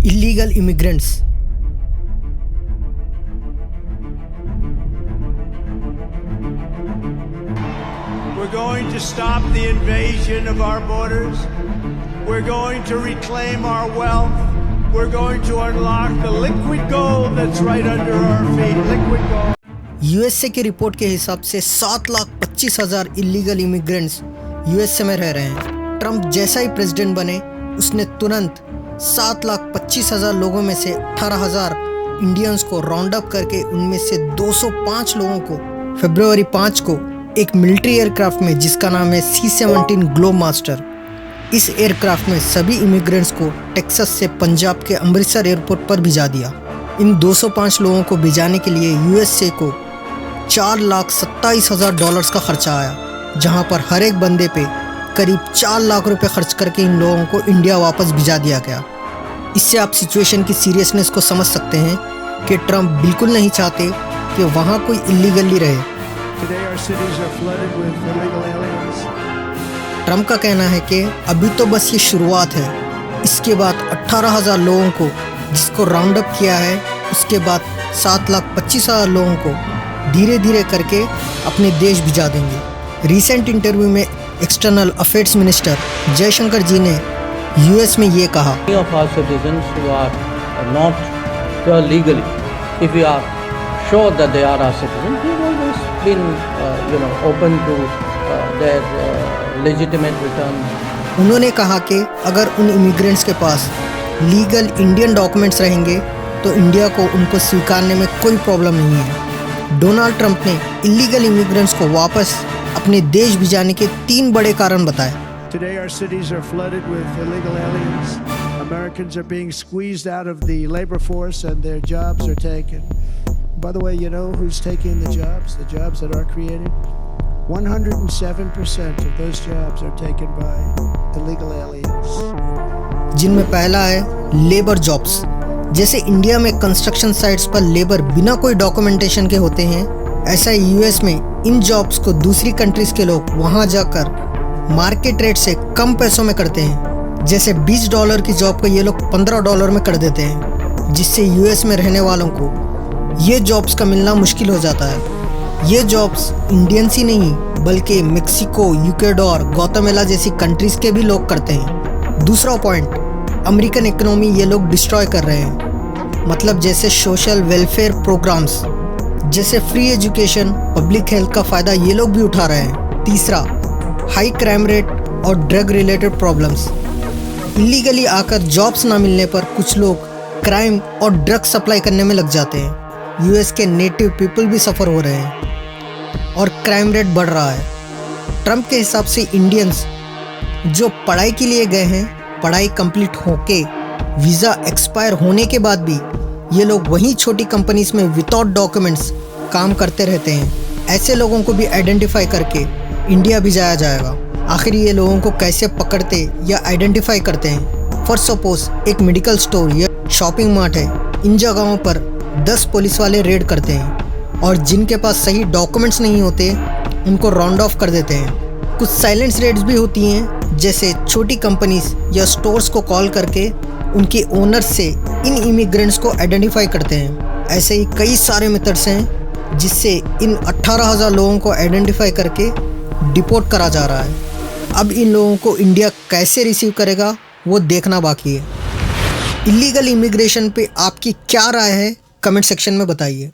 illegal immigrants. We're going to stop the invasion of our borders. We're going to reclaim our wealth. We're going to unlock the liquid gold that's right under our feet. Liquid gold. USA की report के हिसाब से 7,25,000 illegal immigrants USA में रह रहे हैं। Trump जैसा ही president बने उसने तुरंत 7,25,000 लोगों में से 18,000 इंडियंस को राउंड अप करके उनमें से 205 लोगों को फरवरी 5 को एक मिलिट्री एयरक्राफ्ट में जिसका नाम है C-17 ग्लोब मास्टर, इस एयरक्राफ्ट में सभी इमिग्रेंट्स को टेक्सास से पंजाब के अमृतसर एयरपोर्ट पर भिजा दिया। इन 205 लोगों को भिजाने के लिए यूएसए को $4,27,000 का खर्चा आया, जहां पर हर एक बंदे पे करीब 4 लाख रुपए खर्च करके इन लोगों को इंडिया वापस भिजा दिया गया। इससे आप सिचुएशन की सीरियसनेस को समझ सकते हैं कि ट्रंप बिल्कुल नहीं चाहते कि वहाँ कोई इलीगली रहे। ट्रंप का कहना है कि अभी तो बस ये शुरुआत है, इसके बाद 18,000 लोगों को जिसको राउंड अप किया है, उसके बाद 7,25,000 लोगों को धीरे धीरे करके अपने देश भिजा देंगे। रिसेंट इंटरव्यू में एक्सटर्नल अफेयर्स मिनिस्टर जयशंकर जी ने यूएस में ये कहा, उन्होंने कहा कि अगर उन इमिग्रेंट्स के पास लीगल इंडियन डॉक्यूमेंट्स रहेंगे तो इंडिया को उनको स्वीकारने में कोई प्रॉब्लम नहीं है। डोनाल्ड ट्रंप ने इलीगल इमिग्रेंट्स को वापस अपने देश भिजाने के 3 बड़े कारण बताए। Today our cities are flooded with illegal aliens. Americans are being squeezed out of the labor force and their jobs are taken. By the way, you know who's taking the jobs that are created? 107% of those jobs are taken by illegal aliens. जिनमें पहला है labour jobs. जैसे India में construction sites पर labour बिना कोई documentation के होते हैं, ऐसा ही यूएस में इन जॉब्स को दूसरी कंट्रीज के लोग वहां जाकर मार्केट रेट से कम पैसों में करते हैं। जैसे $20 की जॉब को ये लोग $15 में कर देते हैं, जिससे यूएस में रहने वालों को ये जॉब्स का मिलना मुश्किल हो जाता है। ये जॉब्स इंडियंस ही नहीं बल्कि मेक्सिको, इक्वाडोर, ग्वाटेमाला जैसी कंट्रीज के भी लोग करते हैं। दूसरा पॉइंट, अमेरिकन इकोनॉमी ये लोग डिस्ट्रॉय कर रहे हैं। मतलब जैसे सोशल वेलफेयर प्रोग्राम्स जैसे फ्री एजुकेशन, पब्लिक हेल्थ का फ़ायदा ये लोग भी उठा रहे हैं। तीसरा, हाई क्राइम रेट और ड्रग रिलेटेड प्रॉब्लम्स। इलीगली आकर जॉब्स ना मिलने पर कुछ लोग क्राइम और ड्रग सप्लाई करने में लग जाते हैं। यूएस के नेटिव पीपल भी सफ़र हो रहे हैं और क्राइम रेट बढ़ रहा है। ट्रंप के हिसाब से इंडियंस जो पढ़ाई के लिए गए हैं, पढ़ाई कंप्लीट होके वीज़ा एक्सपायर होने के बाद भी ये लोग वहीं छोटी कंपनीज में विदाउट डॉक्यूमेंट्स काम करते रहते हैं। ऐसे लोगों को भी आइडेंटिफाई करके इंडिया भिजाया जाएगा। आखिर ये लोगों को कैसे पकड़ते या आइडेंटिफाई करते हैं? फॉर सपोज एक मेडिकल स्टोर या शॉपिंग मार्ट है, इन जगहों पर 10 पुलिस वाले रेड करते हैं और जिनके पास सही डॉक्यूमेंट्स नहीं होते उनको राउंड ऑफ कर देते हैं। कुछ साइलेंस रेड्स भी होती हैं, जैसे छोटी कंपनीज या स्टोर्स को कॉल करके उनके ओनर्स से इन इमिग्रेंट्स को आइडेंटिफाई करते हैं। ऐसे ही कई सारे मेथड्स हैं जिससे इन 18,000 लोगों को आइडेंटिफाई करके डिपोर्ट करा जा रहा है। अब इन लोगों को इंडिया कैसे रिसीव करेगा वो देखना बाकी है। इलीगल इमिग्रेशन पे आपकी क्या राय है, कमेंट सेक्शन में बताइए।